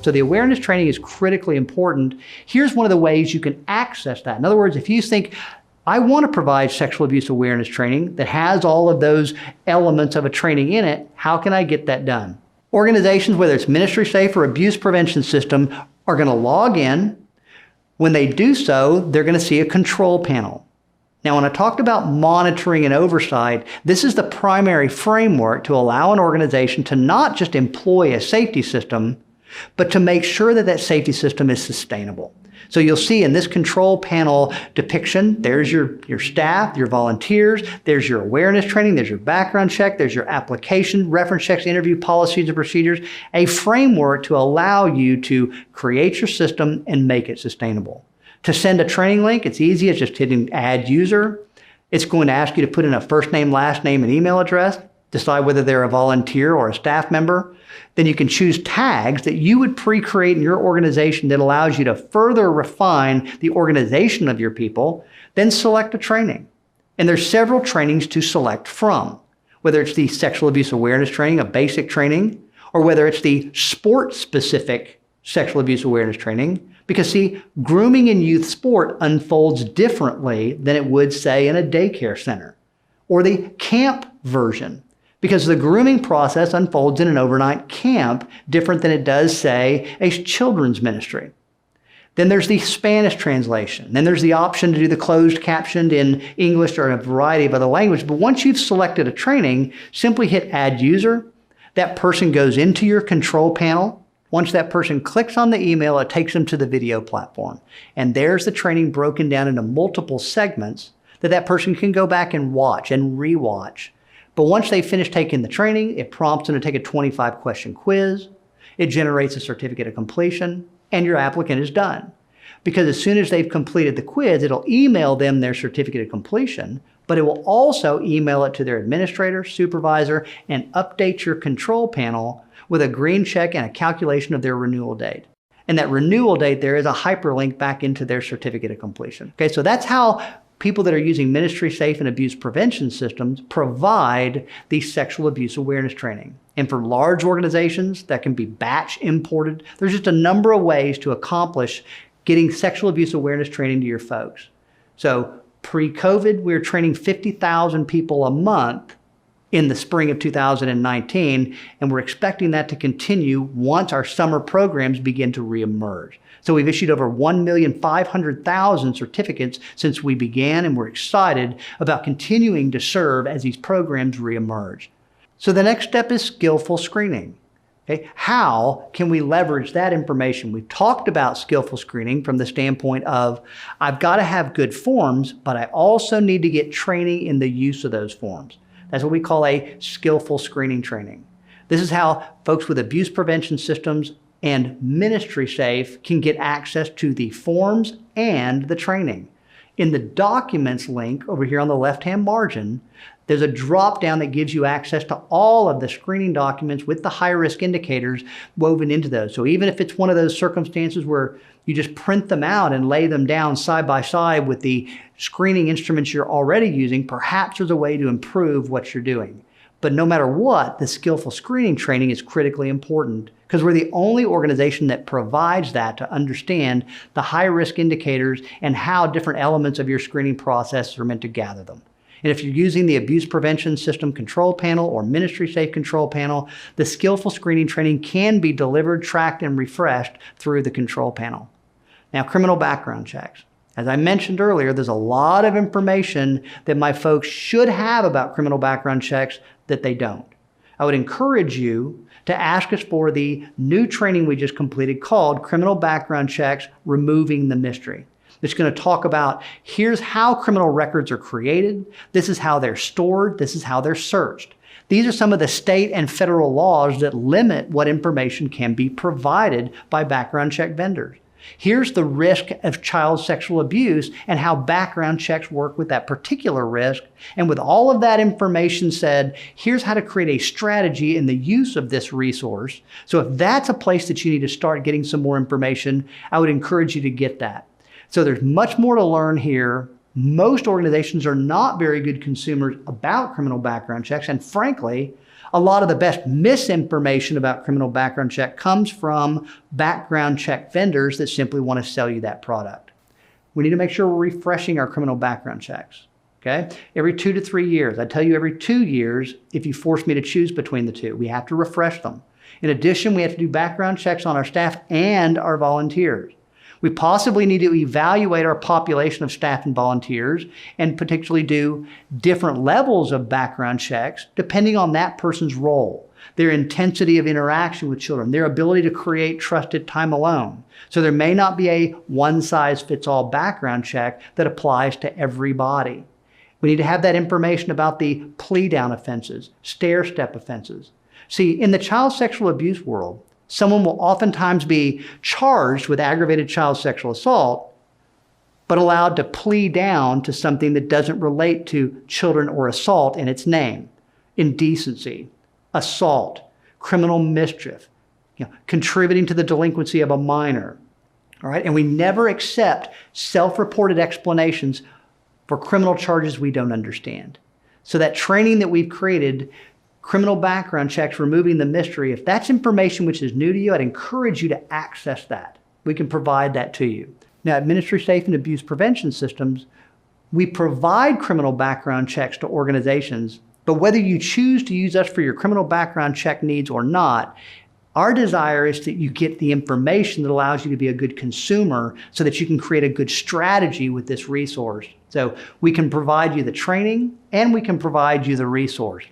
So the awareness training is critically important. Here's one of the ways you can access that. In other words, if you think, I want to provide sexual abuse awareness training that has all of those elements of a training in it, how can I get that done? Organizations, whether it's Ministry Safe or Abuse Prevention System, are going to log in. When they do so, they're going to see a control panel. Now, when I talked about monitoring and oversight, this is the primary framework to allow an organization to not just employ a safety system, but to make sure that that safety system is sustainable. So you'll see in this control panel depiction, there's your staff, your volunteers, there's your awareness training, there's your background check, there's your application, reference checks, interview policies and procedures, a framework to allow you to create your system and make it sustainable. To send a training link, it's easy. It's just hitting add user. It's going to ask you to put in a first name, last name, and email address, decide whether they're a volunteer or a staff member. Then you can choose tags that you would pre-create in your organization that allows you to further refine the organization of your people, then select a training. And there's several trainings to select from, whether it's the sexual abuse awareness training, a basic training, or whether it's the sport-specific sexual abuse awareness training. Because see, grooming in youth sport unfolds differently than it would, say, in a daycare center, or the camp version. Because the grooming process unfolds in an overnight camp different than it does, say, a children's ministry. Then there's the Spanish translation. Then there's the option to do the closed captioned in English or a variety of other languages. But once you've selected a training, simply hit add user. That person goes into your control panel. Once that person clicks on the email, it takes them to the video platform. And there's the training broken down into multiple segments that person can go back and watch and rewatch. But once they finish taking the training, it prompts them to take a 25-question quiz. It generates a certificate of completion, and your applicant is done. Because as soon as they've completed the quiz, it'll email them their certificate of completion, but it will also email it to their administrator, supervisor, and update your control panel with a green check and a calculation of their renewal date. And that renewal date there is a hyperlink back into their certificate of completion. Okay, so that's how people that are using Ministry Safe and abuse prevention systems provide the sexual abuse awareness training. And for large organizations that can be batch imported, there's just a number of ways to accomplish getting sexual abuse awareness training to your folks. So pre-COVID, we were training 50,000 people a month in the spring of 2019, and we're expecting that to continue once our summer programs begin to reemerge. So we've issued over 1,500,000 certificates since we began, and we're excited about continuing to serve as these programs reemerge. So the next step is skillful screening. Okay? How can we leverage that information? We've talked about skillful screening from the standpoint of, I've got to have good forms, but I also need to get training in the use of those forms. That's what we call a skillful screening training. This is how folks with abuse prevention systems and Ministry Safe can get access to the forms and the training. In the documents link over here on the left-hand margin, there's a drop down that gives you access to all of the screening documents with the high-risk indicators woven into those. So even if it's one of those circumstances where you just print them out and lay them down side by side with the screening instruments you're already using, perhaps there's a way to improve what you're doing. But no matter what, the skillful screening training is critically important because we're the only organization that provides that to understand the high-risk indicators and how different elements of your screening process are meant to gather them. And if you're using the Abuse Prevention System Control Panel or Ministry Safe Control Panel, the skillful screening training can be delivered, tracked, and refreshed through the control panel. Now, criminal background checks. As I mentioned earlier, there's a lot of information that my folks should have about criminal background checks that they don't. I would encourage you to ask us for the new training we just completed called Criminal Background Checks, Removing the Mystery. It's going to talk about here's how criminal records are created, this is how they're stored, this is how they're searched. These are some of the state and federal laws that limit what information can be provided by background check vendors. Here's the risk of child sexual abuse and how background checks work with that particular risk. And with all of that information said, here's how to create a strategy in the use of this resource. So if that's a place that you need to start getting some more information, I would encourage you to get that. So there's much more to learn here. Most organizations are not very good consumers about criminal background checks. And frankly, a lot of the best misinformation about criminal background check comes from background check vendors that simply want to sell you that product. We need to make sure we're refreshing our criminal background checks. Okay? Every 2 to 3 years. I tell you every 2 years if you force me to choose between the two. We have to refresh them. In addition, we have to do background checks on our staff and our volunteers. We possibly need to evaluate our population of staff and volunteers and potentially do different levels of background checks depending on that person's role, their intensity of interaction with children, their ability to create trusted time alone. So there may not be a one-size-fits-all background check that applies to everybody. We need to have that information about the plea down offenses, stair-step offenses. See, in the child sexual abuse world, someone will oftentimes be charged with aggravated child sexual assault, but allowed to plea down to something that doesn't relate to children or assault in its name. Indecency, assault, criminal mischief, contributing to the delinquency of a minor. All right? And we never accept self-reported explanations for criminal charges we don't understand. So that training that we've created, criminal background checks, removing the mystery, if that's information which is new to you, I'd encourage you to access that. We can provide that to you. Now, at Ministry Safe and Abuse Prevention Systems, we provide criminal background checks to organizations, but whether you choose to use us for your criminal background check needs or not, our desire is that you get the information that allows you to be a good consumer so that you can create a good strategy with this resource. So we can provide you the training and we can provide you the resource.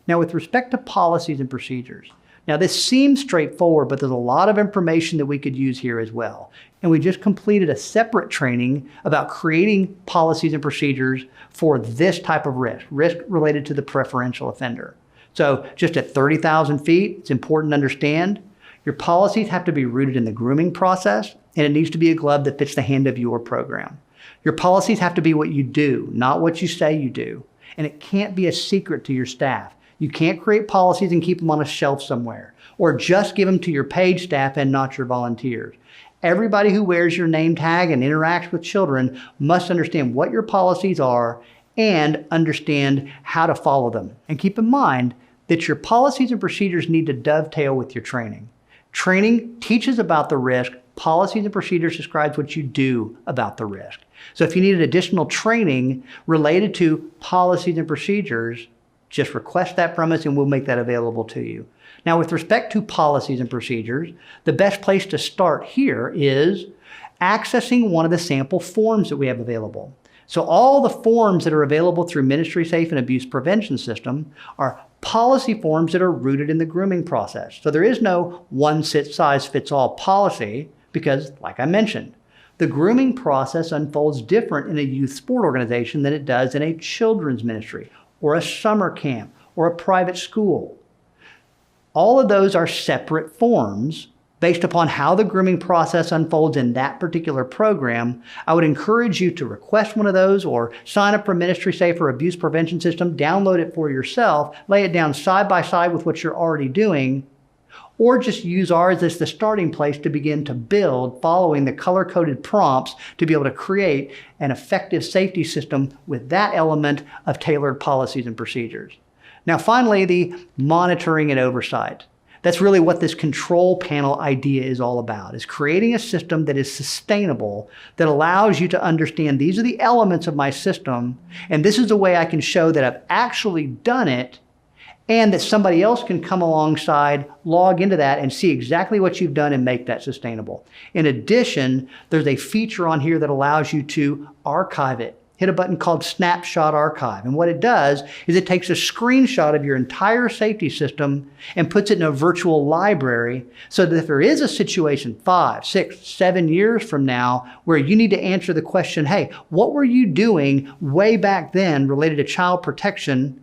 Now, with respect to policies and procedures, now this seems straightforward, but there's a lot of information that we could use here as well. And we just completed a separate training about creating policies and procedures for this type of risk related to the preferential offender. So just at 30,000 feet, it's important to understand your policies have to be rooted in the grooming process, and it needs to be a glove that fits the hand of your program. Your policies have to be what you do, not what you say you do. And it can't be a secret to your staff. You can't create policies and keep them on a shelf somewhere, or just give them to your paid staff and not your volunteers. Everybody who wears your name tag and interacts with children must understand what your policies are and understand how to follow them. And keep in mind that your policies and procedures need to dovetail with your training. Training teaches about the risk. Policies and procedures describes what you do about the risk. So if you need additional training related to policies and procedures, just request that from us and we'll make that available to you. Now, with respect to policies and procedures, the best place to start here is accessing one of the sample forms that we have available. So all the forms that are available through Ministry Safe and Abuse Prevention System are policy forms that are rooted in the grooming process. So there is no one-size-fits-all policy because, like I mentioned, the grooming process unfolds different in a youth sport organization than it does in a children's ministry or a summer camp or a private school. All of those are separate forms based upon how the grooming process unfolds in that particular program. I would encourage you to request one of those or sign up for Ministry Safe or Abuse Prevention System, download it for yourself, lay it down side by side with what you're already doing, or just use ours as the starting place to begin to build following the color-coded prompts to be able to create an effective safety system with that element of tailored policies and procedures. Now, finally, the monitoring and oversight. That's really what this control panel idea is all about, is creating a system that is sustainable, that allows you to understand these are the elements of my system, and this is the way I can show that I've actually done it, and that somebody else can come alongside, log into that, and see exactly what you've done and make that sustainable. In addition, there's a feature on here that allows you to archive it. Hit a button called Snapshot Archive. And what it does is it takes a screenshot of your entire safety system and puts it in a virtual library so that if there is a situation 5, 6, 7 years from now where you need to answer the question, hey, what were you doing way back then related to child protection?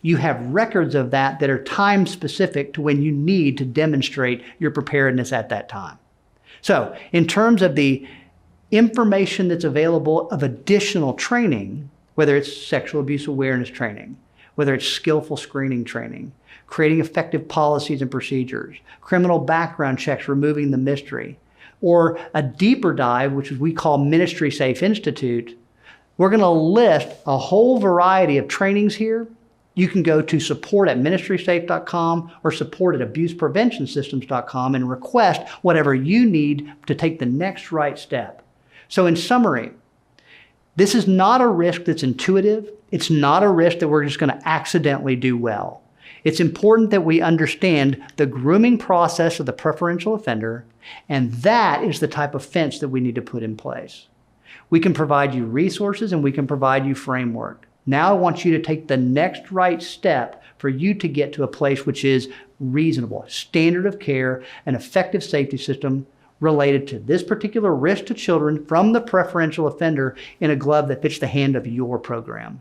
You have records of that that are time specific to when you need to demonstrate your preparedness at that time. So in terms of the information that's available of additional training, whether it's sexual abuse awareness training, whether it's skillful screening training, creating effective policies and procedures, criminal background checks, removing the mystery, or a deeper dive, which we call Ministry Safe Institute, we're going to list a whole variety of trainings here. you can go to support@ministrysafe.com or support@abusepreventionsystems.com and request whatever you need to take the next right step. So in summary, this is not a risk that's intuitive. It's not a risk that we're just going to accidentally do well. It's important that we understand the grooming process of the preferential offender, and that is the type of fence that we need to put in place. We can provide you resources and we can provide you framework. Now I want you to take the next right step for you to get to a place which is reasonable, standard of care, an effective safety system related to this particular risk to children from the preferential offender in a glove that fits the hand of your program.